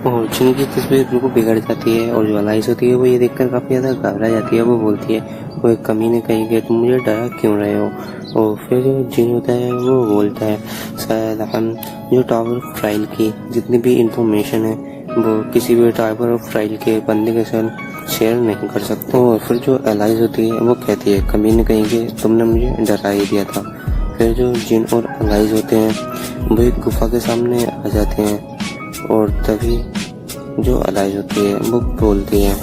और जिन की तस्वीर बिल्कुल बिगड़ जाती है और जो अलाइस होती है वो ये देखकर काफ़ी ज़्यादा घबरा जाती है। वो बोलती है वो एक कमीने कहीं गए तुम मुझे डरा क्यों रहे हो। और फिर जो जिन होता है वो बोलता है शायद हम जो टावर ऑफ ट्रायल की जितनी भी इंफॉर्मेशन है वो किसी भी टावर ऑफ ट्रायल के बंदे के साथ शेयर नहीं कर सकते। और फिर जो अलाइस होती है वो कहती है कमीने कहीं गए तुमने मुझे डरा ही दिया था। फिर जो जिन और अलाइस होते हैं वो एक गुफा के सामने आ जाते हैं और तभी जो अलाइस होती है वो बोलती है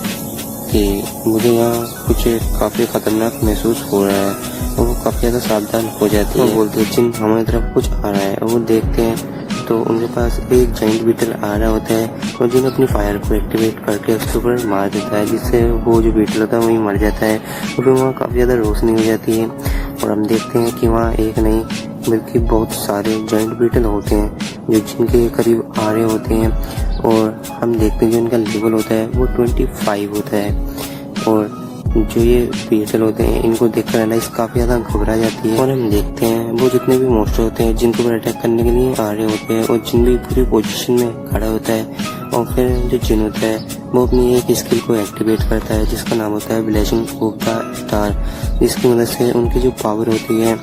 कि मुझे यहाँ कुछ काफ़ी ख़तरनाक महसूस हो रहा है। और वो काफ़ी ज़्यादा सावधान हो जाती है। वो बोलती है जिन हमारी तरफ कुछ आ रहा है। और वो देखते हैं तो उनके पास एक जाइंट बीटल आ रहा होता है और जिन अपनी फायर को एक्टिवेट करके उसके ऊपर मार देता है जिससे वो जो बीटल होता है वही मर जाता है। और फिर वहाँ काफ़ी ज़्यादा रोशनी हो जाती है और हम देखते हैं कि वहाँ एक नहीं बल्कि बहुत सारे जाइंट बीटल होते हैं जो जिनके करीब आ रहे होते हैं। और हम देखते हैं जो इनका लेवल होता है वो 25 होता है। और जो ये बीटल होते हैं इनको देखकर अलाइस काफ़ी ज़्यादा घबरा जाती है। और हम देखते हैं वो जितने भी मॉन्स्टर होते हैं जिनके ऊपर अटैक करने के लिए आ रहे होते हैं और जिन भी पूरी पोजीशन में खड़ा होता है। और फिर जो जिन होता है वो अपनी एक स्किल को एक्टिवेट करता है जिसका नाम होता है ब्लेसिंग ऑफ द स्टार, जिसकी मदद से उनकी जो पावर होती है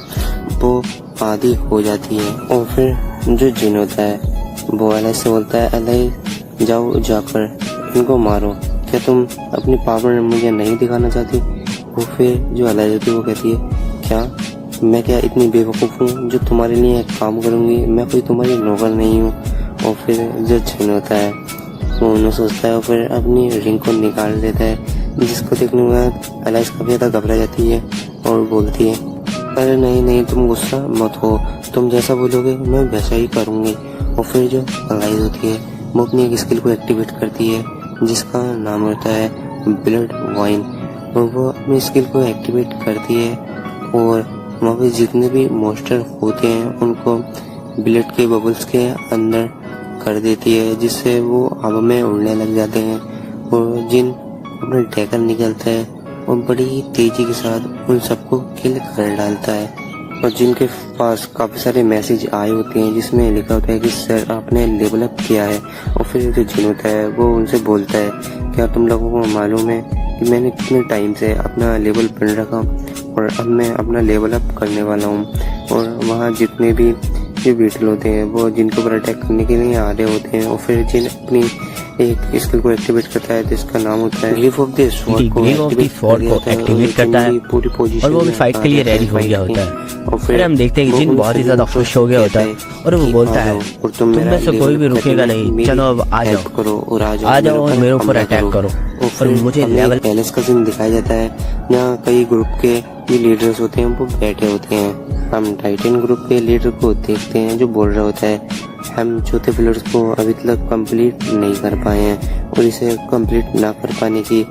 वो आधी हो जाती है। और फिर जो जिन होता है वो अलाइस से बोलता है अलाइस जाओ जाकर इनको मारो, क्या तुम अपनी पावर मुझे नहीं दिखाना चाहती। वो फिर जो अलाइस होती है वो कहती है क्या मैं क्या इतनी बेवकूफ़ हूँ जो तुम्हारे लिए काम करूँगी, मैं कोई तुम्हारी नौकर नहीं हूँ। और फिर जो जिन होता है वो उन्हें सोचता है और फिर अपनी रिंग को निकाल देता है जिसको देखने के बाद अलाइस काफ़ी ज़्यादा घबरा जाती है और बोलती है अरे नहीं नहीं तुम गुस्सा मत हो, तुम जैसा बोलोगे मैं वैसा ही करूँगी। और फिर जो अलाइस होती है वो अपनी एक स्किल को एक्टिवेट करती है जिसका नाम होता है ब्लड वाइन। और वो अपनी स्किल को एक्टिवेट करती है और वहाँ पे जितने भी मॉन्स्टर होते हैं उनको ब्लड के बबल्स के अंदर कर देती है जिससे वो हवा में उड़ने लग जाते हैं। और जिन अपना डैगर निकलता है और बड़ी ही तेजी के साथ उन सबको किल कर डालता है। और जिनके पास काफ़ी सारे मैसेज आए होते हैं जिसमें लिखा होता है कि सर आपने लेवल अप किया है। और फिर जो जिन होता है वो उनसे बोलता है क्या तुम लोगों को मालूम है कि मैंने कितने टाइम से अपना लेवल बन रखा और अब मैं अपना लेवल अप करने वाला हूँ। और वहाँ जितने भी जो बीटल होते हैं वो जिनके ऊपर अटैक करने के लिए आ रहे होते हैं। और फिर जिन अपनी एक स्किल को एक्टिवेट करता है जिसका नाम होता है ग्लिफ ऑफ द स्वॉर्ड को एक्टिवेट करता है पूरी पोजीशन और वो भी फाइट के लिए रेडी हो गया होता है। और फिर हम देखते हैं कि जिन बहुत ही ज्यादा खुश हो गया होता है और वो बोलता है तुम में से कोई भी रुकेगा नहीं, चलो अब आ जाओ और मेरे ऊपर अटैक करो। और मुझे लेवल पैलेस का सीन दिखाया जाता है जहाँ कई ग्रुप के जो लीडर्स होते हैं वो बैठे होते हैं। हम टाइटन ग्रुप के लीडर को देखते हैं जो बोल रहा होता है हम चौथे फ्लोर को अभी तक कंप्लीट नहीं कर पाए हैं और इसे कंप्लीट ना कर पाने की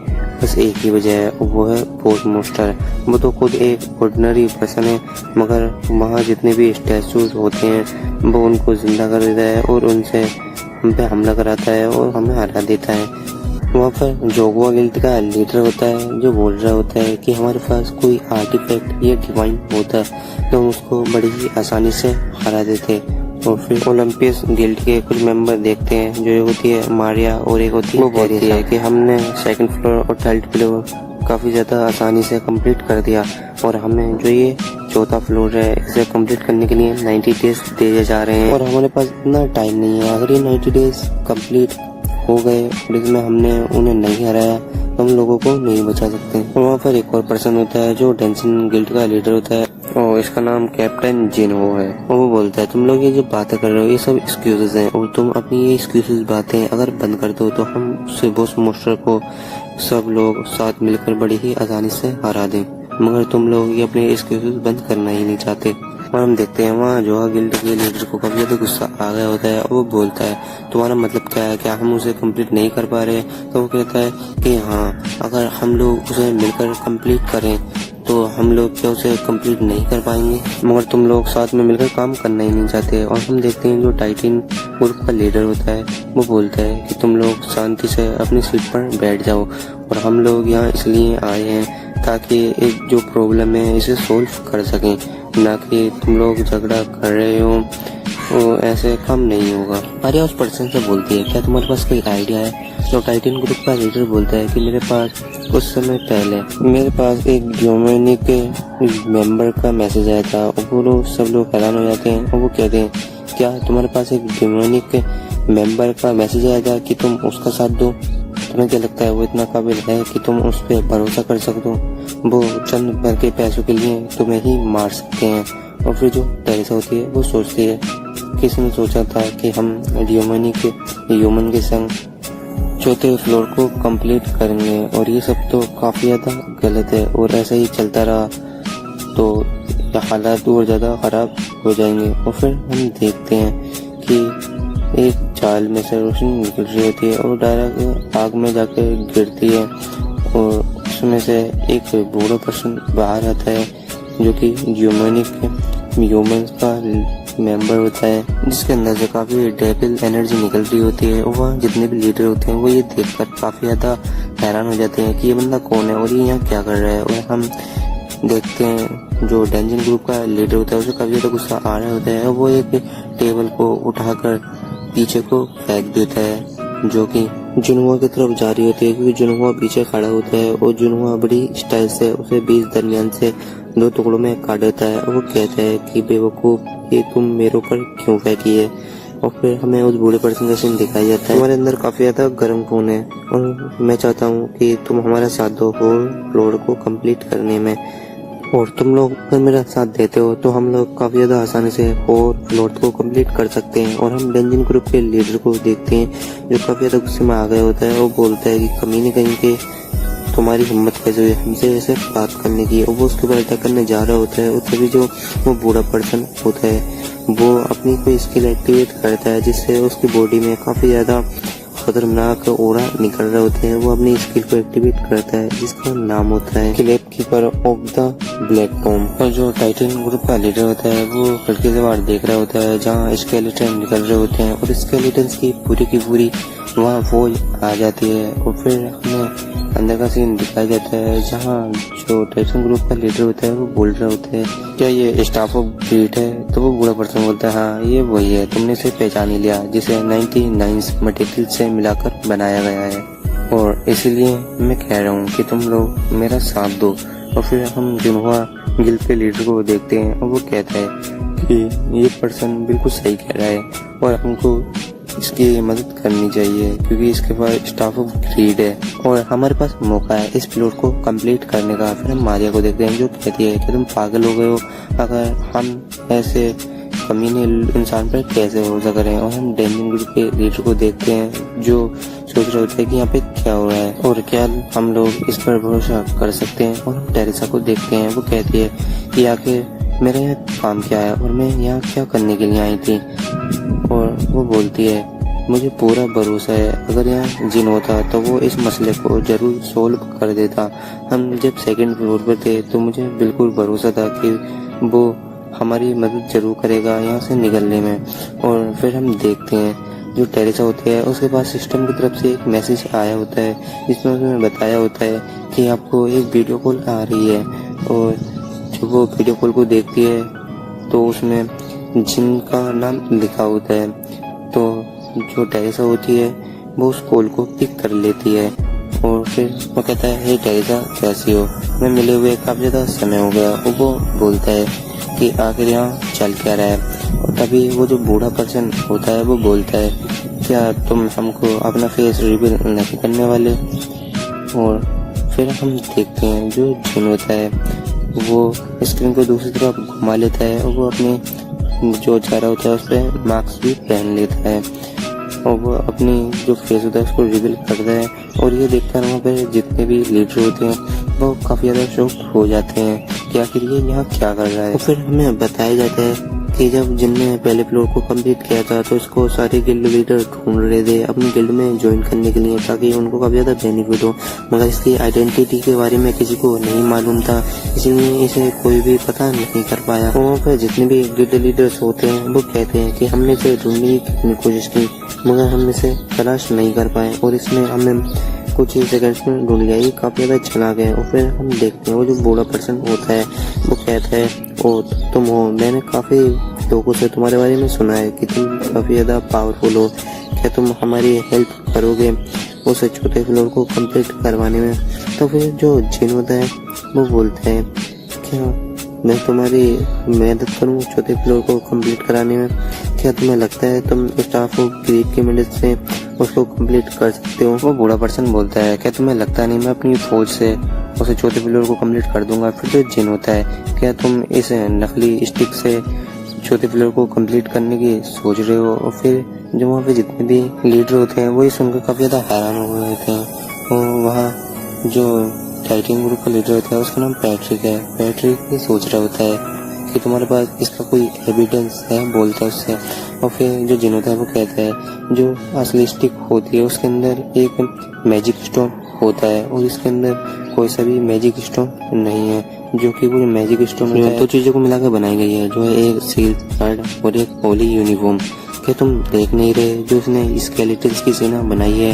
बस एक ही वजह है, वो है पोस्ट मॉन्स्टर। वो तो खुद एक ऑर्डिनरी पर्सन है मगर वहाँ जितने भी स्टैचूज होते हैं वो उनको जिंदा कर देता है और उनसे हम पे हमला कराता है और हमें हरा देता है। वहाँ पर जोगवा गिल्ड का लीडर होता है जो बोल रहा होता है कि हमारे पास कोई आर्टिफैक्ट या डिवाइन होता तो हम उसको बड़ी ही आसानी से हरा देते। और फिर ओलंपियस गिल्ड के कुछ मेंबर देखते हैं जो एक होती है मारिया और एक होती है वो बोलती है कि हमने सेकंड फ्लोर और थर्ड फ्लोर काफ़ी ज़्यादा आसानी से कंप्लीट कर दिया और हमें जो ये चौथा फ्लोर है इसे कंप्लीट करने के लिए 90 डेज दिए जा रहे हैं और हमारे पास इतना टाइम नहीं है। अगर ये 90 डेज कंप्लीट हो गए और इसमें हमने उन्हें नहीं हराया तो हम लोगों को नहीं बचा सकते। और वहाँ पर एक और पर्सन होता है जो डेंसन गिल्ड का लीडर होता है और इसका नाम कैप्टन जिनहो है। और वो बोलता है तुम लोग ये जो बातें कर रहे हो ये सब एक्सक्यूजेस हैं और तुम अपनी ये एक्सक्यूजेस बातें अगर बंद कर दो तो हम उससे बॉस मॉन्स्टर को सब लोग साथ मिलकर बड़ी ही आसानी से हरा दें। मगर तुम लोग ये अपने एक्सक्यूजेस बंद करना ही नहीं चाहते। और हम देखते हैं वहाँ जोहा गिल्ड के लीडर को काफी ज्यादा गुस्सा आ गया होता है और वो बोलता है तुम्हारा मतलब क्या है, क्या हम उसे कंप्लीट नहीं कर पा रहे। तो वो कहता है कि हाँ अगर हम लोग उसे मिलकर कंप्लीट करें तो हम लोग क्या उसे कंप्लीट नहीं कर पाएंगे, मगर तुम लोग साथ में मिलकर काम करना ही नहीं चाहते। और हम देखते हैं जो टाइटन ग्रुप का लीडर होता है वो बोलता है कि तुम लोग शांति से अपनी सीट पर बैठ जाओ और हम लोग यहाँ इसलिए आए हैं ताकि एक जो प्रॉब्लम है इसे सोल्व कर सकें, ना कि तुम लोग झगड़ा कर रहे हो वो ऐसे काम नहीं होगा। आर्या उस पर्सन से बोलती है क्या तुम्हारे पास कोई आइडिया है? तो टाइटन ग्रुप का लीडर बोलता है कि मेरे पास कुछ समय पहले मेरे पास एक जियोमनी के मेंबर का मैसेज आया था और वो लोग सब लोग हैरान हो जाते हैं और वो कहते हैं क्या तुम्हारे पास एक जियोमनी के मेंबर का मैसेज आया था कि तुम उसका साथ दो? तुम्हें क्या लगता है वो इतना काबिल है कि तुम उस पर भरोसा कर सकते हो? वो चंद भर के पैसों के लिए तुम्हें ही मार सकते हैं। और फिर जो टेरेसा होती है वो सोचती है किसने सोचा था कि हम जियोमनी के ह्यूमन के संग चौथे फ्लोर को कंप्लीट करेंगे और ये सब तो काफ़ी ज़्यादा गलत है और ऐसा ही चलता रहा तो हालात और ज़्यादा ख़राब हो जाएंगे। और फिर हम देखते हैं कि एक जाल में से रोशनी निकल रही होती है और डायरेक्ट आग में जाकर गिरती है और उसमें से एक बूढ़ा पर्सन बाहर आता है जो कि जियोमनी के ह्यूमंस का मेंबर होता है, जिसके अंदर से काफी डेविल एनर्जी निकल रही होती है। और वहाँ जितने भी लीडर होते हैं वो ये देखकर काफी ज्यादा हैरान हो जाते हैं कि ये बंदा कौन है और ये यहाँ क्या कर रहा है। और हम देखते हैं जो डेंजन ग्रुप का लीडर होता है उसे काफी ज्यादा गुस्सा आ रहा होता है और वो एक टेबल को उठाकर पीछे को फेंक देता है जो कि जुनहुआ की तरफ जा रही होती है, क्योंकि जुनहुआ पीछे खड़ा होता है और जुनहुआ बड़ी स्टाइल से उसे बीच दरमियान से 2 टुकड़ों में काट देता है और वो कहता है कि बेवकूफ ये तुम मेरे ऊपर क्यों फेंकी है। और फिर हमें उस बूढ़े पर्सन का सीन दिखाया जाता है। हमारे अंदर काफी ज्यादा गर्म खून है और मैं चाहता हूँ कि तुम हमारा साथ दो फ्लोर को कंप्लीट करने में, और तुम लोग अगर मेरा साथ देते हो तो हम लोग काफी ज्यादा आसानी से और फ्लोर को कंप्लीट कर सकते हैं। और हम डेंजन ग्रुप के लीडर को देखते हैं जो काफी ज्यादा गुस्से में आ गया होता है और बोलता है कि कमीने कहीं के तुम्हारी हिम्मत कैसे हुई हमसे ऐसे बात करने की। और वो उसके ऊपर अटैक करने जा रहा होता है और तभी जो वो बूढ़ा पर्सन होता है वो अपनी कोई स्किल एक्टिवेट करता है जिससे उसकी बॉडी में काफी ज्यादा खतरनाक ओरा निकल रहे होते हैं। वो अपनी स्किल को एक्टिवेट करता है जिसका नाम होता है clap keeper of the black Tom. और जो टाइटन ग्रुप का लीडर होता है वो खिड़की से बाहर देख रहा होता है जहाँ स्केलेटन निकल रहे होते हैं और स्केलेटन की पूरी वहाँ फौज आ जाती है। और फिर हमें अंदर का सीन दिखाया जाता है जहाँ जो टाइटन ग्रुप का लीडर होता है वो बोल रहा होता है क्या ये स्टाफ ऑफ ब्रीड है? तो वो बूढ़ा पर्सन बोलता है हाँ ये वही है, तुमने इसे पहचान ही लिया जिसे 99 मटेरियल से मिलाकर बनाया गया है और इसीलिए मैं कह रहा हूँ कि तुम लोग मेरा साथ दो। और फिर हम जुनहुआ गिल्ड के लीडर को देखते हैं और वो कहता है कि ये पर्सन बिल्कुल सही कह रहा है और हमको इसकी मदद करनी चाहिए क्योंकि इसके पास स्टाफ ऑफ ग्रीड है और हमारे पास मौका है इस फ्लोर को कंप्लीट करने का। फिर हम मारिया को देखते हैं जो कहती है कि तुम पागल हो गए हो, अगर हम ऐसे कमीने इंसान पर कैसे भरोसा करें। और हम डेंजन ग्रुप के लीडर को देखते हैं जो सोच रहे होते हैं कि यहाँ पे क्या हो रहा है और क्या हम लोग इस पर भरोसा कर सकते हैं। और हम टेरेसा को देखते हैं, वो कहती है कि आखिर मेरा यहाँ काम क्या है और मैं यहाँ क्या करने के लिए आई थी। और वो बोलती है मुझे पूरा भरोसा है अगर यहाँ जिन होता तो वो इस मसले को जरूर सोल्व कर देता। हम जब सेकंड फ्लोर पर थे तो मुझे बिल्कुल भरोसा था कि वो हमारी मदद जरूर करेगा यहाँ से निकलने में। और फिर हम देखते हैं जो टेरेसा होती है उसके पास सिस्टम की तरफ से एक मैसेज आया होता है जिसमें उसने बताया होता है कि आपको एक वीडियो कॉल आ रही है। और जब वो वीडियो कॉल को देखती है तो उसमें जिन का नाम लिखा होता है, तो जो टेरेसा होती है वो उस कॉल को पिक कर लेती है और फिर वो कहता है हे टेरेसा कैसी हो, मैं मिले हुए काफी ज्यादा समय हो गया। और वो बोलता है कि आखिर यहाँ चल क्या रहा है। और तभी वो जो बूढ़ा पर्सन होता है वो बोलता है क्या तुम हमको अपना फेस रिवील नहीं करने वाले। और फिर हम देखते हैं जो जिन होता है वो स्क्रीन को दूसरी तरफ घुमा लेता है और वो अपनी जो चेहरा होता है उस पर मास्क भी पहन लेता है और वो अपनी जो फेस होता है उसको रिवील करता है। और ये देखकर वहाँ पे जितने भी लीडर होते हैं वो काफी ज्यादा शॉक हो जाते हैं कि आखिर ये यहाँ क्या कर रहा है। और फिर हमें बताया जाता है कि जब जिनने पहले फ्लोर को कंप्लीट किया था तो इसको सारे गिल्ड लीडर ढूंढ रहे थे अपनी गिल्ड में ज्वाइन करने के लिए ताकि उनको काफी ज्यादा बेनिफिट हो, मगर इसकी आइडेंटिटी के बारे में किसी को नहीं मालूम था, इसलिए इसे कोई भी पता नहीं कर पाया। वहाँ पर जितने भी गिल्ड लीडर्स होते हैं वो कहते हैं कि हमने इसे ढूंढने की कोशिश की मगर हम इसे तलाश नहीं कर पाए और इसमें हमें कुछ ही सेकंड्स में ढूंढ लिया, ये काफी ज्यादा चला गया। और फिर हम देखते हैं वो जो बूढ़ा पर्सन होता है वो कहता है ओ तुम हो, मैंने काफी लोगों से तुम्हारे बारे में सुना है कि तुम काफ़ी ज़्यादा पावरफुल हो, क्या तुम हमारी हेल्प करोगे उस चौथे फ्लोर को कंप्लीट करवाने में। तो फिर जो जिन होता है वो बोलता है क्या मैं तुम्हारी मदद करूँ चौथे फ्लोर को कंप्लीट कराने में, क्या तुम्हें लगता है तुम स्टाफ ऑफ ग्रीक की मदद से उसको कंप्लीट कर सकते हो। वो बूढ़ा पर्सन बोलता है क्या तुम्हें लगता नहीं मैं अपनी फौज से उसे चौथे फ्लोर को कंप्लीट कर दूंगा। फिर जो जिन होता है क्या तुम इस नकली स्टिक से चौथे फ्लोर को कंप्लीट करने की सोच रहे हो। और फिर जो वहाँ पे जितने भी लीडर होते हैं वही सुनकर काफ़ी ज़्यादा हैरान हो गए होते हैं। और वहाँ जो टाइटन ग्रुप का लीडर होता है उसका नाम पैट्रिक है। पैट्रिक ये सोच रहा होता है कि तुम्हारे पास इसका कोई एविडेंस है, बोलता है उससे। और फिर जो जिन होता है वो कहता है जो असली स्टिक होती है उसके अंदर एक मैजिक स्टोन होता है और इसके अंदर कोई सा भी मैजिक स्टोन नहीं है, जो कि वो मैजिक स्टोन दो चीज़ों को मिलाकर बनाई गई है, जो है एक सील कार्ड और एक होली यूनिफॉर्म। क्या तुम देख नहीं रहे जो उसने स्केलेटन्स की सेना बनाई है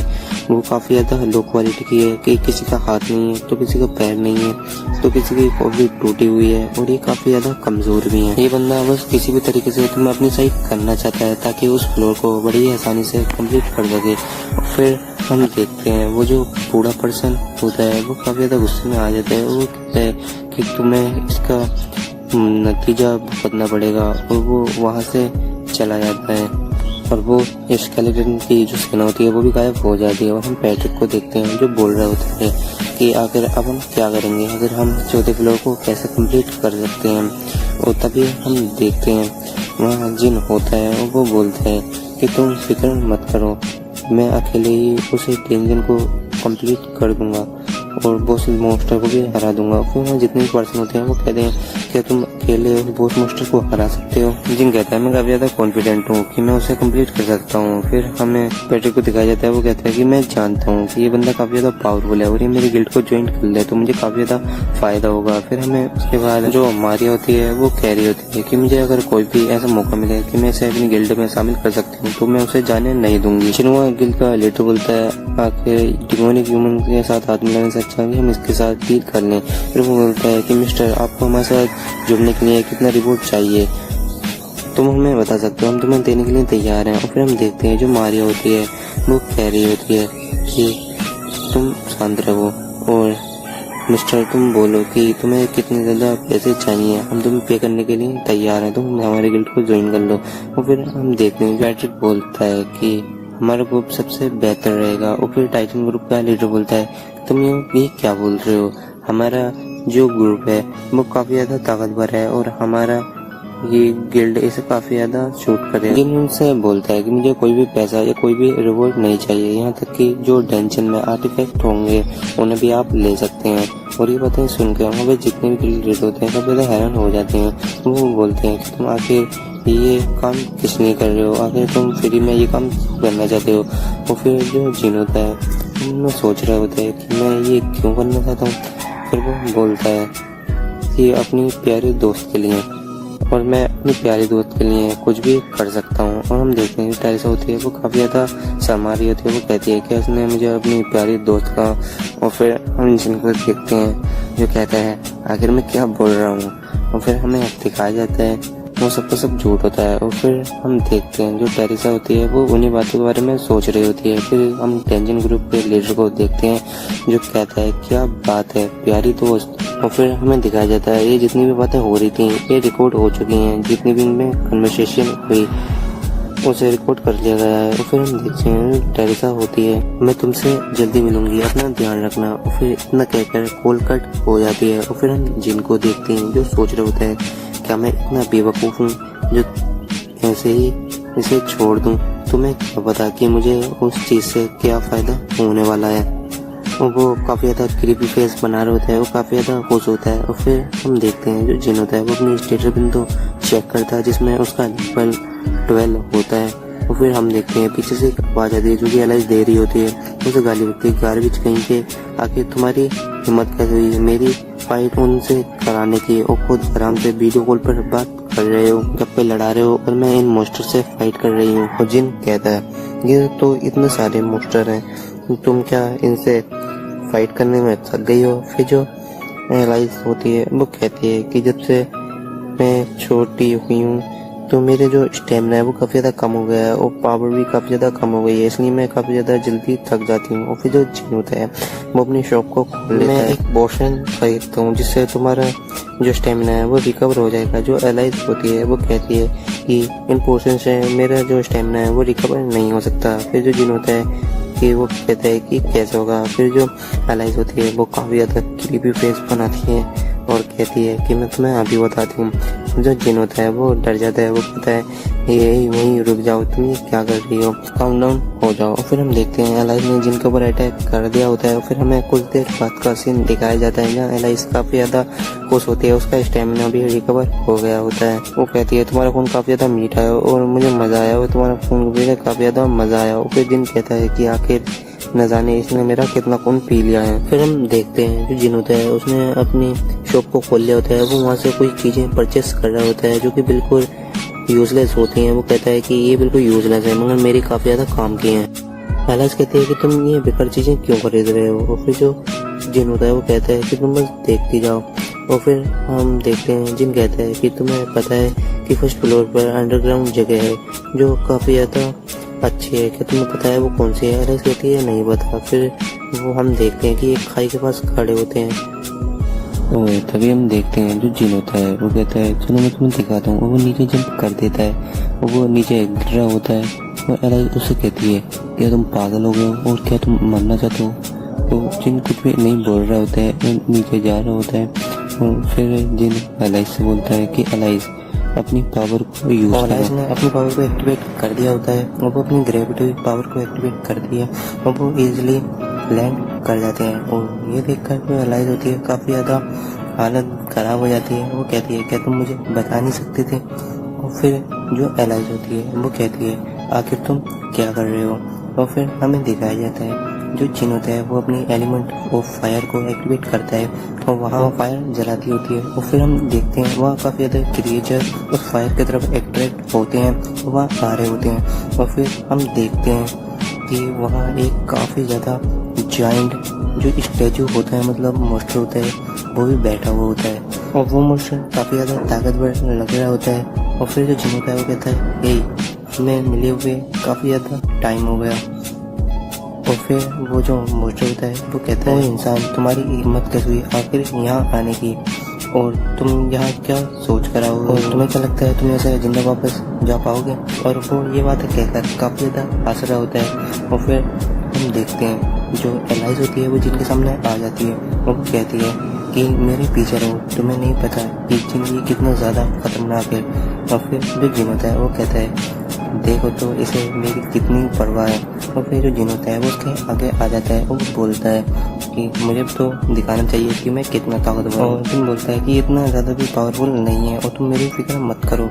वो काफ़ी ज़्यादा लो क्वालिटी की है कि किसी का हाथ नहीं है तो किसी का पैर नहीं है तो किसी की कॉपी टूटी हुई है और ये काफ़ी ज़्यादा कमज़ोर भी है। ये बंदा बस किसी भी तरीके से तुम्हें अपनी साइड करना चाहता है ताकि उस फ्लोर को बड़ी आसानी से कंप्लीट कर सके। और फिर हम देखते हैं वो जो बूढ़ा पर्सन होता है वो काफ़ी ज़्यादा गुस्से में आ जाता है। वो कहता है कि तुम्हें इसका नतीजा भुगतना पड़ेगा और वो वहाँ से चला जाता है और वो स्केलेटन की जो सेना होती है वो भी गायब हो जाती है। और हम पैट्रिक को देखते हैं जो बोल रहे होते हैं कि आखिर अब हम क्या करेंगे, अगर हम चौथे फ्लोर को कैसे कंप्लीट कर सकते हैं। और तभी हम देखते हैं वहाँ जिन होता है और वो बोलता है कि तुम फिक्र मत करो, मैं अकेले ही उस टेंजन को कंप्लीट कर दूंगा और बॉस मॉन्स्टर को भी हरा दूंगा। फिर जितने भी पर्सन होते हैं वो कहते हैं क्या तुम अकेले उस बॉस मॉन्स्टर को हरा सकते हो। जिन कहता है मैं काफी ज्यादा कॉन्फिडेंट हूँ कि मैं उसे कंप्लीट कर सकता हूँ। फिर हमें पैट्रिक को दिखाया जाता है, वो कहता है कि मैं जानता हूँ कि ये बंदा काफी ज्यादा पावरफुल है और ये मेरी गिल्ड को ज्वाइन कर ले तो मुझे काफी ज्यादा फायदा होगा। फिर हमें उसके बाद जो मारिया होती है वो कह रही होती है कि मुझे अगर कोई भी ऐसा मौका मिले कि मैं इसे अपनी गिल्ड में शामिल कर सकती हूँ तो मैं उसे जाने नहीं दूंगी। चिनुआ गिल्ड का लीडर बोलता है आखिर डिमोनिक ह्यूमन के साथ हाथ मिलाने से अच्छा कि हम इसके साथ डील कर लें। फिर वो बोलता है कि मिस्टर आपको हमारे साथ जुड़ने के लिए कितना रिवॉर्ड चाहिए तुम हमें बता सकते हो, हम तुम्हें देने के लिए तैयार हैं। और फिर हम देखते हैं जो मारिया होती है वो कह रही होती है कि तुम शांत रहो और मिस्टर तुम बोलो कि तुम्हें कितने ज़्यादा पैसे चाहिए, हम तुम्हें पे करने के लिए तैयार हैं, तुम हमारे गिल्ड को ज्वाइन कर लो। और फिर हम देखते हैं पैट्रिक बोलता है कि हमारा ग्रुप सबसे बेहतर रहेगा। और फिर टाइटन ग्रुप का लीडर बोलता है तुम ये क्या बोल रहे हो, हमारा जो ग्रुप है वो काफ़ी ज़्यादा ताकतवर है और हमारा ये गिल्ड इसे काफ़ी ज़्यादा शूट करेगा। लेकिन उनसे बोलता है कि मुझे कोई भी पैसा या कोई भी रिवॉर्ड नहीं चाहिए, यहाँ तक कि जो डेंशन में आर्टिफैक्ट होंगे उन्हें भी आप ले सकते हैं। और ये बातें सुनकर वहाँ पे जितने भी गिल्ड लीडर होते हैं काफ़ी ज़्यादा हैरान हो जाते हैं। वो बोलते हैं कि तुम आखिर ये काम किस लिए कर रहे हो, आखिर तुम फ्री में ये काम करना चाहते हो। और फिर जो जिन होता है उनमें सोच रहे होते हैं कि मैं ये क्यों करना चाहता हूँ। फिर वो बोलता है कि अपनी प्यारे दोस्त के लिए और मैं अपनी प्यारी दोस्त के लिए कुछ भी कर सकता हूँ। और हम देखते हैं टेरेसा होती है वो काफ़ी ज़्यादा शर्मा रही होती है। वो कहती है कि उसने मुझे अपनी प्यारी दोस्त का। और फिर हम जिनको देखते हैं जो कहता है आखिर मैं क्या बोल रहा हूँ। और फिर हमें दिखाया जाता है वो सब झूठ होता है। और फिर हम देखते हैं जो टेरेसा होती है वो उन्हीं बातों के बारे में सोच रही होती है। फिर हम टेंजन ग्रुप के लीडर को देखते हैं जो कहता है क्या बात है प्यारी दोस्त। और फिर हमें दिखाया जाता है ये जितनी भी बातें हो रही थी ये रिकॉर्ड हो चुकी हैं, जितनी भी इनमें कन्वर्सेशन हुई उसे रिकॉर्ड कर लिया गया है। और फिर हम देखते हैं टेरेसा होती है मैं तुमसे जल्दी मिलूंगी, अपना ध्यान रखना। और फिर इतना कहकर कॉल कट हो जाती है। और फिर हम जिनको देखते हैं जो सोच रहे होते हैं क्या मैं इतना बेवकूफ़ हूँ जो ऐसे ही इसे छोड़ दूँ, तुम्हें क्या पता कि मुझे उस चीज़ से क्या फ़ायदा होने वाला है। और वो काफ़ी ज़्यादा क्रीपी फेस बना रहे होता है, वो काफ़ी ज़्यादा खुश होता है। और फिर हम देखते हैं जो जिन होता है वो अपनी स्टेटस बिंदु चेक करता है जिसमें उसका लेवल 12 होता है। और फिर हम देखते हैं पीछे से एक आवाज़ आती है जो कि एलाइज दे रही होती है, उसे गाली बकती है गार्बेज कहीं के आके तुम्हारी हिम्मत कैसे हुई है मेरी फाइट उनसे कराने की और खुद आराम से वीडियो कॉल पर बात कर रहे हो, गप्पे लड़ा रहे हो और मैं इन मोस्टर से फाइट कर रही हूँ। और जिन कहता है ये तो इतने सारे मोस्टर हैं तुम क्या इनसे फाइट करने में थक गई हो। फिर जो एलाइज होती है वो कहती है कि जब से मैं छोटी हुई हूँ तो मेरे जो स्टेमिना है वो काफ़ी ज़्यादा कम हो गया है और पावर भी काफ़ी ज़्यादा कम हो गई है, इसलिए मैं काफ़ी ज़्यादा जल्दी थक जाती हूँ। और फिर जो जिन होता है वो अपनी शॉप को खोल लेता है। मैं एक पोशन खरीदता हूँ जिससे तुम्हारा जो स्टेमिना है वो रिकवर हो जाएगा। जो एलाइज होती है वो कहती है कि इन पोर्शन से मेरा जो स्टेमिना है वो रिकवर नहीं हो सकता। फिर जो जिन होता है कि वो कहता है कि कैसे होगा। फिर जो एलाइज होती है वो काफ़ी ज़्यादा क्रीपी फेस बनाती है और कहती है कि मैं तुम्हें अभी बताती हूँ। जो जिन होता है वो डर जाता है, वो कहता है यही वहीं रुक जाओ, तुम ये क्या कर रही हो, काम डाउन हो जाओ। और फिर हम देखते हैं एलाइज ने जिन के ऊपर अटैक कर दिया होता है। फिर हमें कुछ देर बाद का सीन दिखाया जाता है जहाँ एलाइज काफ़ी ज़्यादा खुश होती है, उसका स्टेमिना भी रिकवर हो गया होता है। वो कहती है तुम्हारा खून काफ़ी ज़्यादा मीठा है और मुझे मज़ा आया, और तुम्हारा खून भी काफ़ी ज़्यादा मज़ा आया। और फिर जिन कहता है कि आखिर न जाने इसने मेरा कितना खून पी लिया है। फिर हम देखते हैं जो जिन होता है उसने अपनी शॉप को खोल लिया होता है, वो वहाँ से कुछ चीज़ें परचेस कर रहा होता है जो कि बिल्कुल यूजलेस होती हैं। वो कहता है कि ये बिल्कुल यूजलेस है मगर मेरी काफ़ी ज़्यादा काम की हैं। एलाइज कहती है कि तुम ये बेकार चीज़ें क्यों खरीद रहे हो। और फिर जो जिन होता है वो कहता है कि तुम बस देखती जाओ। और फिर हम देखते हैं जिन कहता है कि तुम्हें पता है कि फर्स्ट फ्लोर पर अंडरग्राउंड जगह है जो काफ़ी ज़्यादा अच्छी है, क्या तुम्हें पता है वो कौन सी है। एलाइज कहती है नहीं पता। फिर वो हम देखते हैं कि एक खाई के पास खड़े होते हैं। तो तभी हम देखते हैं जो जिन होता है वो कहता है चलो मैं तुम्हें दिखाता हूँ, और वो नीचे जंप कर देता है और वो नीचे गिर रहा होता है। और एलाइज उससे कहती है क्या तुम पागल हो गए हो और क्या तुम मरना चाहते हो। तो जिन कुछ भी नहीं बोल रहा होता है, वो नीचे जा रहा होता है। और फिर जिन एलाइज से बोलता है कि एलाइज अपनी पावर को यूज करो। एलाइज ने अपनी पावर को एक्टिवेट कर दिया होता है और वो अपनी ग्रेविटी पावर को एक्टिवेट कर दिया और वो इजीली लैंड कर जाते हैं। और ये देखकर जो एलाइज होती है काफ़ी ज़्यादा हालत ख़राब हो जाती है। वो कहती है क्या तुम मुझे बता नहीं सकते थे। और फिर जो एलाइज होती है वो कहती है आखिर तुम क्या कर रहे हो। और फिर हमें दिखाया जाता है जो जिन होता है वो अपनी एलिमेंट ऑफ फायर को एक्टिवेट करता है और वहाँ फायर जलाती होती है। और फिर हम देखते हैं वहाँ काफ़ी ज़्यादा क्रिएचर उस फायर की तरफ अट्रैक्ट होते हैं, वहाँ आ रहे होते हैं। और फिर हम देखते हैं कि वहाँ एक काफ़ी ज़्यादा जाइंट जो स्टैचू होता है, मतलब मोस्टर होता है, वो भी बैठा हुआ होता है और वो मोस्टर काफ़ी ज़्यादा ताकतवर लग रहा होता है। और फिर जो जिन होता है वो कहता है यही हमें मिले हुए काफ़ी ज़्यादा टाइम हो गया। और फिर वो जो मोस्टर होता है वो कहता है इंसान तुम्हारी हिम्मत कैसे हुई आखिर यहाँ आने की, और तुम यहाँ क्या सोच कर आओ, और तुम्हें क्या लगता है तुम ऐसे जिंदा वापस जा पाओगे। और वो ये बात कहकर काफ़ी ज़्यादा हंस रहा होता है। और फिर हम देखते हैं जो एलाइज होती है वो जिनके सामने आ जाती है और वो कहती है कि मेरे पीछे रहो, तुम्हें नहीं पता कि जिंदगी कितना ज़्यादा खतरनाक है। और फिर जो जिन होता है वो कहता है देखो तो इसे मेरी कितनी परवाह है। और फिर जो जिन होता है वो उसके आगे आ जाता है और वो बोलता है कि मुझे तो दिखाना चाहिए कि मैं कितना ताकतवर हूँ। और जिन बोलता है कि इतना ज़्यादा भी पावरफुल नहीं है और तुम मेरी फिक्र मत करो,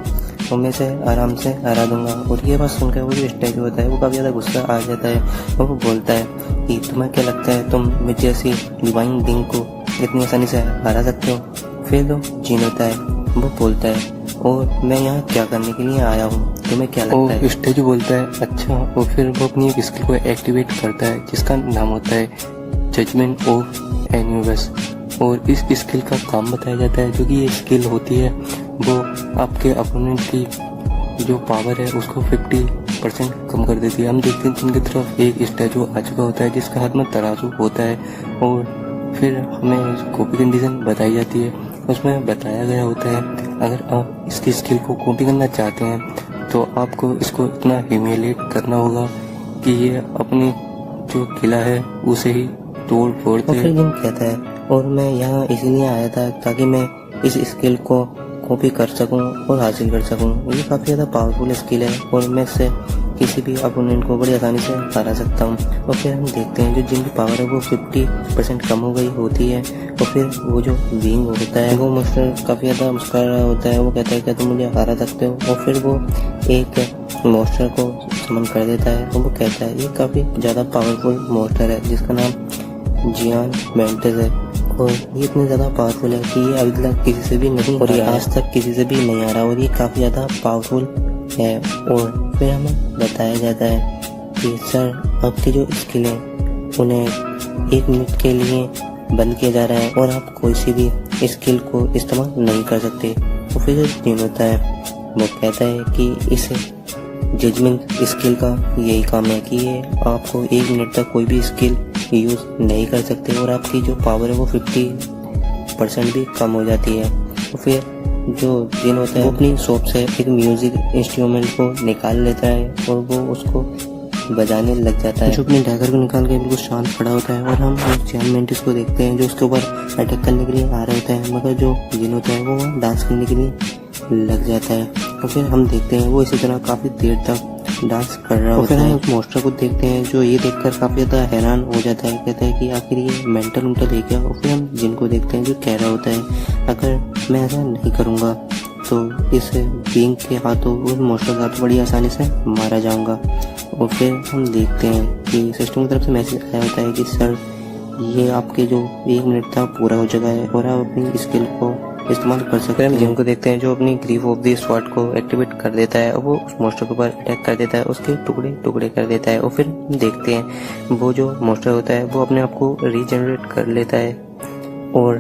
और मैं इसे आराम से हरा दूंगा। और ये बात सुनकर वो जो स्टैचू होता है वो काफ़ी ज़्यादा गुस्सा आ जाता है और वो बोलता है कि तुम्हें क्या लगता है तुम मुझे जैसी डिवाइन बीइंग को इतनी आसानी से हरा सकते हो। फिर जो जिन होता है वो बोलता है और मैं यहाँ क्या करने के लिए आया हूँ, तुम्हें क्या लगता है। स्टैचू बोलता है अच्छा। और फिर वो अपनी एक स्किल को एक्टिवेट करता है जिसका नाम होता है जजमेंट ऑफ एन्यूबस। और इस स्किल का काम बताया जाता है, जो कि ये स्किल होती है वो आपके अपोनेंट की जो पावर है उसको 50% कम कर देती है। हम देखते हैं जिनकी तरफ एक स्टैचू आ चुका होता है जिसका हाथ में तराजू होता है, और फिर हमें कॉपी कंडीशन बताई जाती है। उसमें बताया गया होता है अगर आप इसकी स्किल को कॉपी करना चाहते हैं तो आपको इसको इतना ह्यूमिलेट करना होगा कि ये अपनी जो किला है उसे ही तोड़ फोड़ दे। फिर जिन कहता है और मैं यहाँ इसीलिए आया था ताकि मैं इस स्किल को कॉपी कर सकूं और हासिल कर सकूं। ये काफ़ी ज़्यादा पावरफुल स्किल है और मैं इससे किसी भी अपोनेंट को बड़ी आसानी से हरा सकता हूँ। और फिर हम देखते हैं जो जिनकी पावर है वो 50% कम हो गई होती है। और फिर वो जो बीइंग होता है वो मोस्टर काफ़ी ज़्यादा मुस्कुरा रहा होता है। वो कहता है क्या तुम मुझे हरा सकते हो। और फिर वो एक मोस्टर को समन कर देता है और वो कहता है ये काफ़ी ज़्यादा पावरफुल मोस्टर है जिसका नाम जियान मेंटेस है, और ये इतने ज़्यादा पावरफुल है कि ये अभी तक किसी से भी नहीं, और ये आज तक किसी से भी नहीं आ रहा, और ये काफ़ी ज़्यादा पावरफुल है। और फिर हमें बताया जाता है कि सर आपकी जो स्किल है उन्हें 1 मिनट के लिए बंद किया जा रहा है और आप कोई सी भी स्किल को इस्तेमाल नहीं कर सकते। तो फिर जो दिन होता है वो कहता है कि इस जजमेंट स्किल का यही काम है कि ये आपको 1 मिनट तक कोई भी स्किल यूज़ नहीं कर सकते और आपकी जो पावर है वो 50% भी कम हो जाती है। तो फिर जो जिन होता है वो अपनी शॉप से एक म्यूजिक इंस्ट्रूमेंट को निकाल लेता है और वो उसको बजाने लग जाता है। जो अपने डैगर को निकाल के बिल्कुल शांत खड़ा होता है और हम उस जैन मेंटिस को देखते हैं जो उसके ऊपर अटैक करने के लिए आ रहा होता है, मगर जो जिन होता है वो डांस करने के लिए लग जाता है। और फिर हम देखते हैं वो इसी तरह काफ़ी देर तक डांस कर रहा होता है। फिर हम उस मोस्टर को देखते हैं जो ये देखकर काफ़ी ज़्यादा हैरान हो जाता है, कहता है कि आखिर ये मेंटल है क्या। और फिर हम जिनको देखते हैं जो कह रहा होता है अगर मैं ऐसा नहीं करूँगा तो इस बीइंग के हाथों उस मोस्टर के हाथों बड़ी आसानी से मारा जाऊँगा। और फिर हम देखते हैं कि सिस्टम की तरफ से मैसेज आया होता है कि सर ये आपके जो 1 मिनट था पूरा हो चुका है और आप अपनी स्किल को इस्तेमाल कर सकते हैं। जिनको देखते हैं जो अपनी ग्रीव ऑफ द स्वॉर्ड को एक्टिवेट कर देता है और वो उस मोस्टर के ऊपर अटैक कर देता है, उसके टुकड़े टुकड़े कर देता है। और फिर देखते हैं वो जो मोस्टर होता है वो अपने आप को रीजनरेट कर लेता है और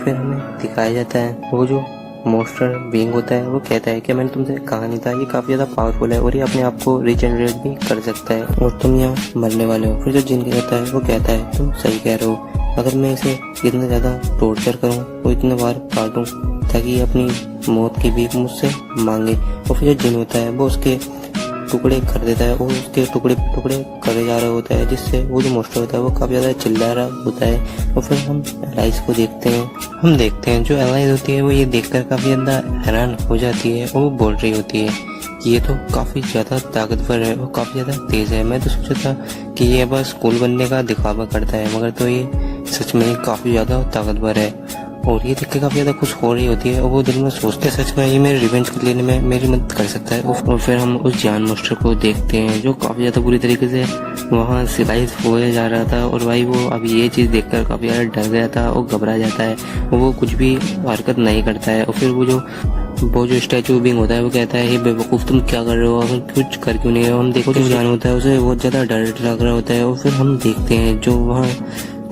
फिर हमें दिखाया जाता है वो जो मोस्टर बीइंग होता है वो कहता है कि मैंने तुमसे कहा नहीं था, ये काफ़ी ज़्यादा पावरफुल है और ये अपने आप को रीजनरेट भी कर सकता है और तुम यहाँ मरने वाले हो। फिर जो जिन कहता है वो कहता है तुम सही कह रहे हो, अगर मैं इसे इतना ज़्यादा टॉर्चर करूँ और इतने बार काटूँ ताकि ये अपनी मौत की भीख मुझसे मांगे। और फिर जो जिन होता है वो उसके टुकड़े कर देता है और उसके टुकड़े टुकड़े करे जा रहा होता है, जिससे वो जो मोस्टर होता है वो काफ़ी ज़्यादा चिल्ला रहा होता है। और फिर हम एलाइज को देखते हैं जो एलाइज होती है वो ये देखकर काफ़ी ज़्यादा हैरान हो जाती है और वो बोल रही होती है कि ये तो काफ़ी ज़्यादा ताकतवर है और काफ़ी ज़्यादा तेज़ है। मैं तो सोचा था कि ये बस कूल बनने का दिखावा करता है, मगर तो ये सच में काफ़ी ज़्यादा ताकतवर है। और ये देख के काफ़ी ज़्यादा खुश हो रही होती है और वो दिल में सोचते हैं सच में ये मेरे रिवेंज लेने में मेरी मदद कर सकता है। और फिर हम उस जान मोस्टर को देखते हैं जो काफ़ी ज़्यादा बुरी तरीके से वहाँ सिलाइज होया जा रहा था और भाई वो अब ये चीज़ देखकर काफ़ी ज़्यादा डर गया था और घबरा जाता है और वो कुछ भी हरकत नहीं करता है। और फिर वो जो स्टैचू बीइंग होता है वो कहता है हे बेवकूफ़ तुम क्या कर रहे हो, अगर कुछ कर क्यों नहीं रहे हो। हम देखो जो जान होता है उसे बहुत ज़्यादा डर लग रहा होता है। और फिर हम देखते हैं जो वहाँ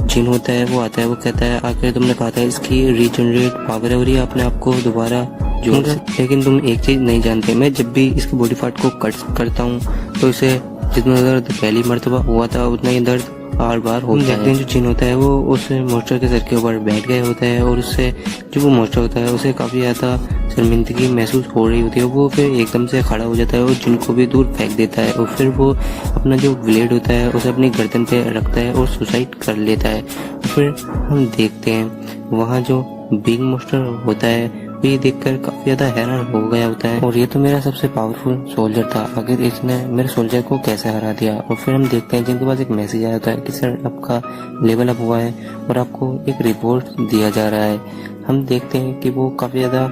जिन होता है वो आता है, वो कहता है आखिर तुमने कहा था इसकी रीजनरेट पावर है और ये अपने आप को दोबारा जोड़ सकता है, लेकिन तुम एक चीज़ नहीं जानते, मैं जब भी इसके बॉडी पार्ट को कट करता हूँ तो इसे जितना दर्द पहली मरतबा हुआ था उतना ही दर्द बार बार होता है। देखते हैं जो जिन होता है वो उस मोस्टर के सर के ऊपर बैठ गया होता है और उससे जो वो मोस्टर होता है उसे काफ़ी ज़्यादा शर्मिंदगी महसूस हो रही होती है। वो फिर एकदम से खड़ा हो जाता है और जिन को भी दूर फेंक देता है और फिर वो अपना जो ब्लेड होता है उसे अपनी गर्दन पे रखता है और सुसाइड कर लेता है। फिर हम देखते हैं वहाँ जो बिग मोस्टर होता है ये देखकर काफ़ी ज़्यादा हैरान हो गया होता है और ये तो मेरा सबसे पावरफुल सोल्जर था, आखिर इसने मेरे सोल्जर को कैसे हरा दिया। और फिर हम देखते हैं जिनके पास एक मैसेज आया होता है कि सर आपका लेवल अप हुआ है और आपको एक रिवॉर्ड दिया जा रहा है। हम देखते हैं कि वो काफ़ी ज़्यादा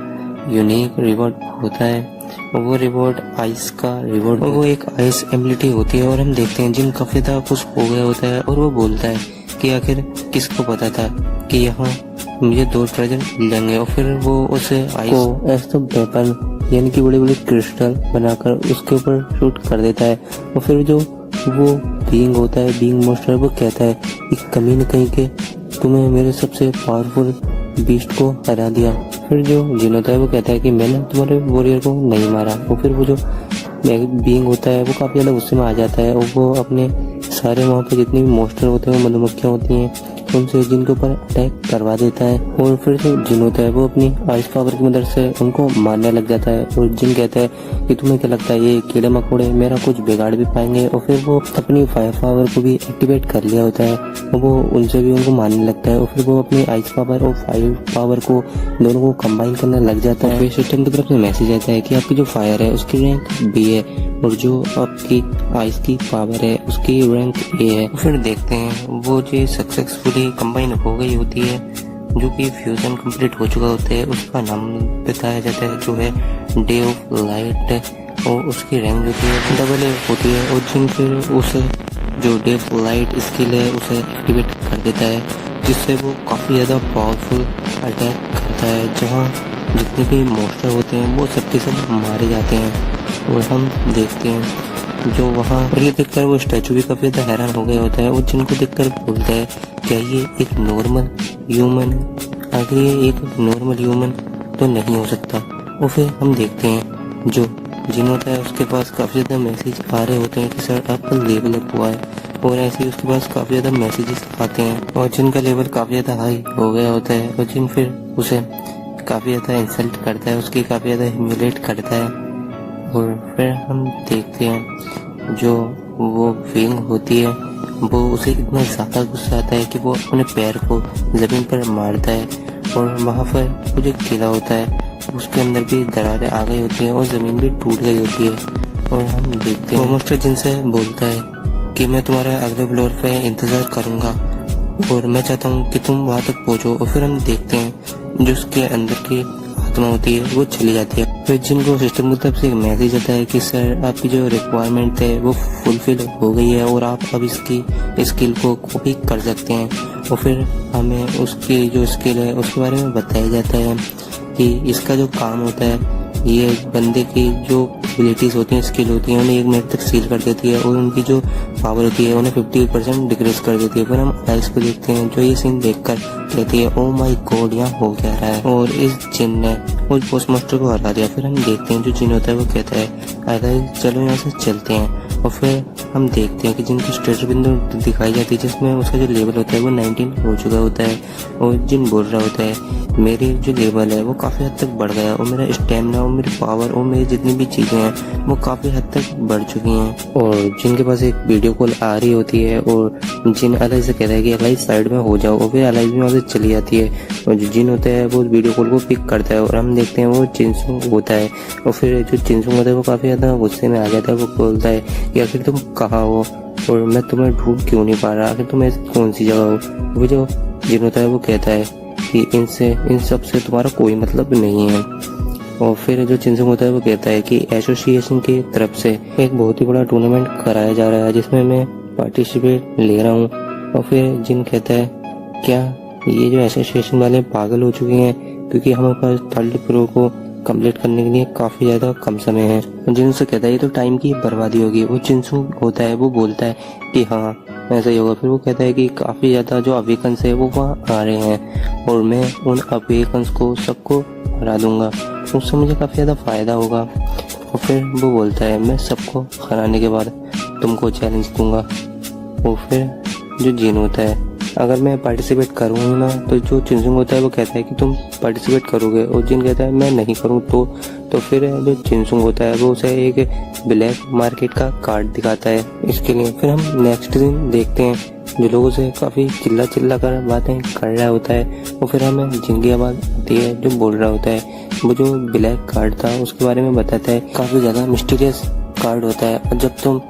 यूनिक रिवॉर्ड होता है और वो रिवॉर्ड आइस का रिवॉर्ड और वो एक आइस एबिलिटी होती है। और हम देखते हैं जिन काफ़ी ज़्यादा खुश हो गया होता है और वो बोलता है कि आखिर किसको पता था कि यहाँ मुझे 2 ट्रेजर मिल जाएंगे। और फिर वो उस आइस को ऐसा वेपन यानी कि बड़े बड़े क्रिस्टल बनाकर उसके ऊपर शूट कर देता है। और फिर जो वो बीइंग होता है बीइंग मोस्टर वो कहता है कि कमी न कहीं के तुम्हें मेरे सबसे पावरफुल बीस्ट को हरा दिया। फिर जो जिन होता है वो कहता है कि मैंने तुम्हारे वॉरियर को नहीं मारा। और फिर वो जो बीइंग होता है वो काफ़ी ज़्यादा गुस्से में आ जाता है और वो अपने सारे वहाँ पे जितने भी मोस्टर होते हैं मधुमक्खियाँ होती हैं उनसे जिन के ऊपर अटैक करवा देता है। और फिर जो जिन होता है वो अपनी आइस पावर की मदद से उनको मारने लग जाता है और जिन कहता है कि तुम्हें क्या लगता है ये कीड़े मकोड़े मेरा कुछ बिगाड़ भी पाएंगे। और फिर वो अपनी फायर पावर को भी एक्टिवेट कर लिया होता है और वो उनसे भी उनको मारने लगता है। और फिर वो अपनी आइस पावर और फायर पावर को दोनों को कंबाइन करने लग जाता है। फिर सिस्टम की तरफ से मैसेज आता है कि आपकी जो फायर है उसकी रैंक B है और जो आपकी आइस की पावर है उसकी रैंक A है। फिर देखते हैं वो जो सक्सेसफुली कंबाइन हो गई होती है, जो कि फ्यूजन कंप्लीट हो चुका होता है, उसका नाम बताया जाता है जो है डे ऑफ लाइट और उसकी रैंक जो है डबल होती है। और जिन फिर उस जो डे ऑफ लाइट स्किल है उसे एक्टिवेट कर देता है जिससे वो काफ़ी ज़्यादा पावरफुल अटैक करता है, जहाँ जितने भी मोस्टर होते हैं वो सबके सब मारे जाते हैं। और हम देखते हैं जो वहाँ और ये देखकर वो स्टैचू भी काफ़ी ज़्यादा हैरान हो गया होता है और जिनको देखकर बोलता है क्या ये एक नॉर्मल ह्यूमन है, आखिर ये एक नॉर्मल ह्यूमन तो नहीं हो सकता। और फिर हम देखते हैं जो जिन होता है उसके पास काफ़ी ज़्यादा मैसेज आ रहे होते हैं कि सर आपका लेवल अप हुआ है, और ऐसे ही उसके पास काफ़ी ज़्यादा मैसेजेस आते हैं और जिनका लेवल काफ़ी ज़्यादा हाई हो गया होता है और जिन फिर उसे काफ़ी ज़्यादा इंसल्ट करता है, उसकी काफ़ी ज़्यादा ह्यूमिलेट करता है। और फिर हम देखते हैं जो वो फीलिंग होती है वो उसे इतना ज़्यादा गुस्सा आता है कि वो अपने पैर को ज़मीन पर मारता है और वहाँ पर वो जो किला होता है उसके अंदर भी दरारें आ गई होती हैं और ज़मीन भी टूट गई होती है। और हम देखते हैं वो मास्टर जिनसे बोलता है कि मैं तुम्हारा अगले फ्लोर पे इंतज़ार करूँगा और मैं चाहता हूँ कि तुम वहाँ तक पहुँचो। और फिर हम देखते हैं जो उसके अंदर की आत्मा होती है वो चली जाती है। फिर जिनको सिस्टम की तरफ से एक मैसेज आता है कि सर आपकी जो रिक्वायरमेंट है वो फुलफिल हो गई है और आप अब इसकी स्किल को कॉपी कर सकते हैं। और फिर हमें उसकी जो स्किल है उसके बारे में बताया जाता है कि इसका जो काम होता है ये बंदे की जो एबिलिटीज़ होती हैं, स्किल होती हैं, उन्हें 1 मिनट तक सील कर देती है और उनकी जो पावर होती है उन्हें 50% डिक्रीज कर देती है। फिर हम आइस को देखते हैं जो ये सीन देखकर कहती है ओ माय गॉड यहाँ हो क्या रहा है, और इस जिन ने उस पोस्ट मास्टर को हरा दिया। फिर हम देखते हैं जो जिन होता है वो कहता है आइस चलो यहाँ से चलते हैं। और फिर हम देखते हैं कि जिनकी स्टेटस बिंदु दिखाई जाती है जिसमें उसका जो लेवल होता है वो 19 हो चुका होता है और जिन बोल रहा होता है मेरी जो लेवल है वो काफ़ी हद तक बढ़ गया और मेरा स्टेमिना और मेरी पावर और मेरी जितनी भी चीज़ें हैं वो काफ़ी हद तक बढ़ चुकी हैं। और जिनके पास एक वीडियो कॉल आ रही होती है और जिन अलाइज से कहता है कि अलाइज साइड में हो जाओ और फिर अलाइज भी वहाँ से चली जाती है और जो जिन होता है वो वीडियो कॉल को पिक करता है और हम देखते हैं वो चिंसुंग होता है। और फिर जो चिंसुंग होता है वो काफ़ी ज़्यादा गुस्से में आ जाता है। वो बोलता है कि आखिर तुम कहाँ हो और मैं तुम्हें ढूंढ क्यों नहीं पा रहा, आखिर तुम कौन सी जगह हो। वो जो जिन होता है वो कहता है कि इन सब से तुम्हारा कोई मतलब नहीं है। और फिर जो चिंसुंग होता है वो कहता है कि एसोसिएशन की तरफ से एक बहुत ही बड़ा टूर्नामेंट कराया जा रहा है जिसमें मैं पार्टिसिपेट ले रहा हूँ। और फिर जिन कहता है क्या ये जो एसोसिएशन वाले पागल हो चुके हैं क्योंकि हमारे पास 3rd फ्लोर को कंप्लीट करने के लिए काफ़ी ज़्यादा कम समय है। जिनसे कहता है ये तो टाइम की बर्बादी होगी। वो चिंसुंग होता है वो बोलता है कि हाँ ऐसा ही होगा। फिर वो कहता है कि काफ़ी ज़्यादा जो अवेकन्स है वो वहाँ आ रहे हैं और मैं उन अवेकन्स को सबको हरा दूंगा, उससे मुझे काफ़ी ज़्यादा फ़ायदा होगा। और फिर वो बोलता है मैं सबको हराने के बाद तुमको चैलेंज दूंगा। और फिर जो जिन होता है अगर मैं पार्टिसिपेट करूँगा ना तो जो चिंसुंग होता है वो कहता है कि तुम पार्टिसिपेट करोगे और जिन कहता है मैं नहीं करूँ तो फिर जो चिंसुंग होता है वो उसे एक ब्लैक मार्केट का कार्ड दिखाता है इसके लिए। फिर हम नेक्स्ट दिन देखते हैं जो लोगों से काफ़ी चिल्ला कर बातें कर रहा होता है। और फिर हमें जिन की आवाज़ आती है जो बोल रहा होता है वो जो ब्लैक कार्ड था उसके बारे में बताता है। काफ़ी ज़्यादा मिस्टीरियस कार्ड होता है और जब तुम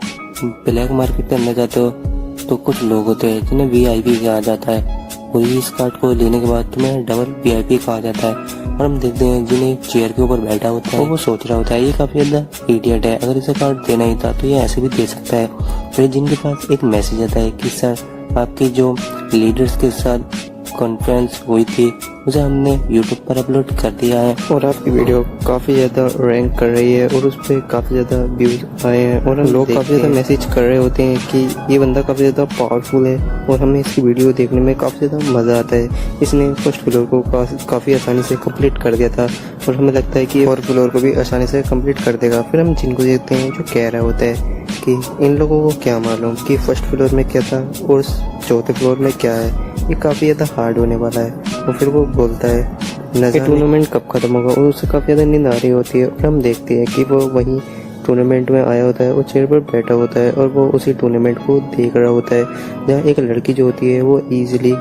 ब्लैक मार्केट के अंदर जाते हो तो कुछ लोग होते हैं जिन्हें VIP कहा जाता है और इस कार्ड को लेने के बाद तुम्हें डबल VIP कहा जाता है। और हम देखते हैं जिन्हें एक चेयर के ऊपर बैठा होता है और वो सोच रहा होता है ये काफ़ी ज़्यादा इडियट है, अगर इसे कार्ड देना ही था तो ये ऐसे भी दे सकता है। फिर जिनके पास एक मैसेज आता है कि सर आपकी जो लीडर्स के साथ कॉन्फ्रेंस हुई थी उसे हमने YouTube पर अपलोड कर दिया है और आपकी वीडियो काफ़ी ज़्यादा रैंक कर रही है और उस पर काफ़ी ज़्यादा व्यूज़ आए हैं और लोग काफ़ी ज़्यादा मैसेज कर रहे होते हैं कि ये बंदा काफ़ी ज़्यादा पावरफुल है और हमें इसकी वीडियो देखने में काफ़ी ज़्यादा मज़ा आता है। इसने 1st फ्लोर को काफ़ी आसानी से कंप्लीट कर दिया था और हमें लगता है कि 4th फ्लोर को भी आसानी से कंप्लीट कर देगा। फिर हम जिनको देखते हैं जो कह रहा होता है कि इन लोगों को क्या मालूम कि 1st फ्लोर में क्या था और 4th फ्लोर में क्या है, ये काफ़ी ज़्यादा हार्ड होने वाला है। और फिर वो बोलता है नज़र टूर्नामेंट कब ख़त्म होगा और उससे काफ़ी ज़्यादा नींद आ रही होती है। और हम देखते हैं कि वो वहीं टूर्नामेंट में आया होता है और चेयर पर बैठा होता है और वो उसी टूर्नामेंट को देख रहा होता है जहाँ एक लड़की जो होती है वो ईजिली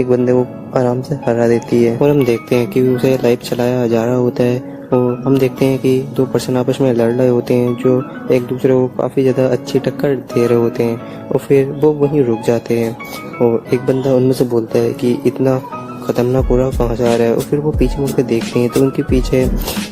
एक बंदे को आराम से हरा देती है। और हम देखते हैं कि उसे लाइव चलाया जा रहा होता है और हम देखते हैं कि 2 पर्सन आपस में लड़ रहे होते हैं जो एक दूसरे को काफ़ी ज़्यादा अच्छी टक्कर दे रहे होते हैं। और फिर वो वहीं रुक जाते हैं और एक बंदा उनमें से बोलता है कि इतना खतरनाक पूरा कहाँ से आ रहा है। और फिर वो पीछे मुड़ के देखते हैं तो उनके पीछे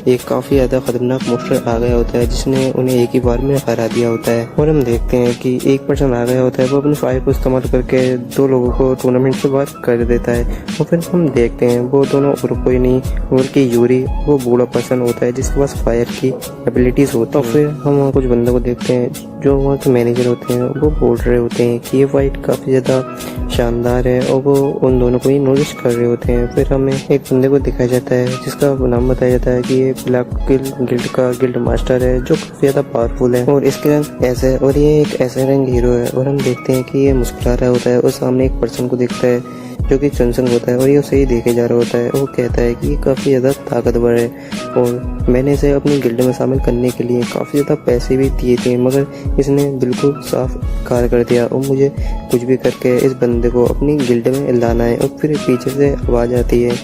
एक काफ़ी ज़्यादा खतरनाक मोस्टर आ गया होता है जिसने उन्हें एक ही बार में हरा दिया होता है। और हम देखते हैं कि एक पर्सन आ गया होता है वो अपनी फायर को इस्तेमाल करके 2 लोगों को टूर्नामेंट से बाहर कर देता है। और फिर हम देखते हैं वो दोनों और कोई नहीं बल्कि यूरी वो बूढ़ा पर्सन होता है जिसके पास फायर की एबिलिटीज़ होता है। और फिर हम वहाँ कुछ बंदों को देखते हैं जो वहाँ के मैनेजर होते हैं वो बोल रहे होते हैं कि ये फाइट काफ़ी ज़्यादा शानदार है और वो उन दोनों को ही नोटिस कर रहे रहे होते हैं। फिर हमें एक बंदे को दिखाया जाता है जिसका नाम बताया जाता है कि ये ब्लैक गिल्ड का गिल्ड मास्टर है जो काफी ज्यादा पावरफुल है और इसके रंग ऐसे और ये एक ऐसे रंग हीरो है। और हम देखते हैं कि ये मुस्कुरा रहा होता है और सामने एक पर्सन को दिखता है जो कि चुनसंग होता है और ये उसे ही देखे जा रहा होता है। वो कहता है कि ये काफ़ी ज़्यादा ताकतवर है और मैंने इसे अपनी गिल्ड में शामिल करने के लिए काफ़ी ज़्यादा पैसे भी दिए थे, मगर इसने बिल्कुल साफ इनकार कर दिया और मुझे कुछ भी करके इस बंदे को अपनी गिल्ड में लाना है। और फिर पीछे से आवाज़ आती है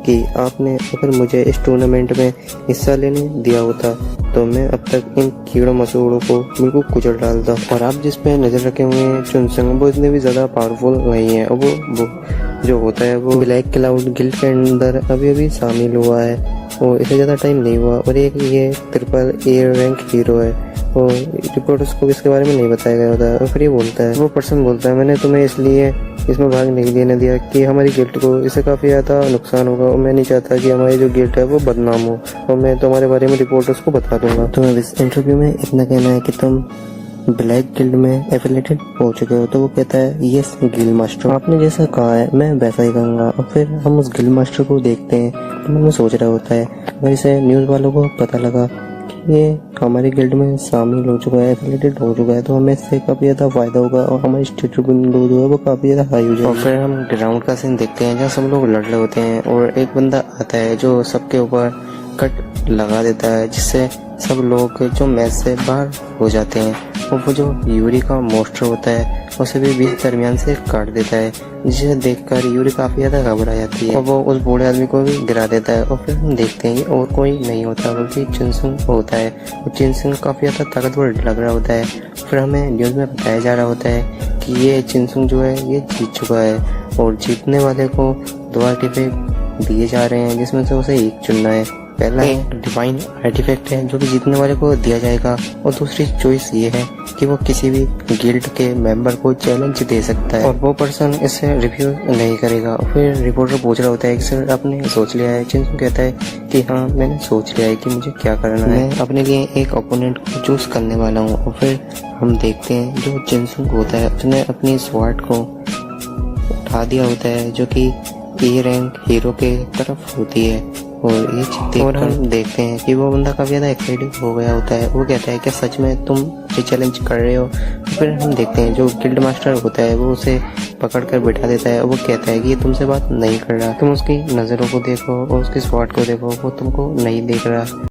कि आपने अगर मुझे इस टूर्नामेंट में हिस्सा लेने दिया होता तो मैं अब तक इन कीड़ों मसूड़ों को बिल्कुल कुचल डालता। और आप जिस पे नज़र रखे हुए हैं चुनसंग, वो इतने भी ज़्यादा पावरफुल नहीं है और वो जो होता है वो ब्लैक क्लाउड गिल्ड के अंदर अभी अभी शामिल हुआ है और इसे ज़्यादा टाइम नहीं हुआ। और एक ये ट्रिपल ए रैंक हीरो है और रिपोर्टर्स को इसके बारे में नहीं बताया गया होता है। और फिर ये बोलता है, वो पर्सन बोलता है, मैंने तुम्हें इसलिए इसमें भाग नहीं लेने दिया कि हमारी गिल्ड को इससे काफ़ी ज़्यादा नुकसान होगा और मैं नहीं चाहता कि हमारी जो गिल्ड है वो बदनाम हो और मैं तुम्हारे बारे में रिपोर्टर्स को बता दूंगा। तो इस इंटरव्यू में इतना कहना है कि तुम ब्लैक गिल्ड में एफिलेटेड हो चुके हो। तो वो कहता है यस गिल्ड मास्टर, आपने जैसा कहा है मैं वैसा ही कहूँगा। और फिर हम उस गिल्ड मास्टर को देखते हैं तो मन में सोच रहा होता है अगर इसे न्यूज़ वालों को पता लगा कि ये हमारी गिल्ड में शामिल हो चुका है, एफिलेटेड हो चुका है, तो हमें इससे काफ़ी ज़्यादा फायदा होगा और हमारी स्टेटस जो है वो काफ़ी ज़्यादा हाई हो जाएगी। और फिर हम ग्राउंड का सीन देखते हैं जहाँ सब लोग लड़ रहे होते हैं और एक बंदा आता है जो सबके ऊपर कट लगा देता है जिससे सब लोग जो मैच से बाहर हो जाते हैं। और वो जो यूरी का मोस्टर होता है उसे भी बीच दरमियान से काट देता है, जिसे देखकर यूरी काफ़ी ज़्यादा घबरा जाती है और वो उस बूढ़े आदमी को भी गिरा देता है। और फिर हम देखते हैं और कोई नहीं होता बल्कि चिनसुंग होता है और चिनसुंग काफ़ी ज़्यादा ताकतवर लग रहा होता है। फिर हमें न्यूज़ में बताया जा रहा होता है कि ये चिनसुंग जो है ये जीत चुका है और जीतने वाले को 2 आर्टिफैक्ट दिए जा रहे हैं जिसमें से उसे एक चुनना है। पहला एक डिवाइन आर्टिफैक्ट है जो कि जीतने वाले को दिया जाएगा और दूसरी चॉइस ये है कि वो किसी भी गिल्ड के मेंबर को चैलेंज दे सकता है और वो पर्सन इसे रिव्यू नहीं करेगा। और फिर रिपोर्टर पूछ रहा होता है कि सर आपने सोच लिया है? चिनसुंग कहता है कि हाँ मैंने सोच लिया है कि मुझे क्या करना है, मैं अपने लिए एक ओपोनेंट को चूज करने वाला हूँ। और फिर हम देखते हैं जो चिनसुंग होता है उसने अपनी स्वॉर्ड को उठा दिया होता है जो कि ए रैंक हीरो के तरफ होती है और ये चीज़ और हम देखते हैं कि वो बंदा काफ़ी ज़्यादा एक्साइटेड हो गया होता है। वो कहता है कि सच में तुम ये चैलेंज कर रहे हो? फिर हम देखते हैं जो गिल्ड मास्टर होता है वो उसे पकड़ कर बैठा देता है और वो कहता है कि ये तुमसे बात नहीं कर रहा, तुम उसकी नज़रों को देखो और उसकी स्वॉर्ड को देखो, वो तुमको नहीं देख रहा।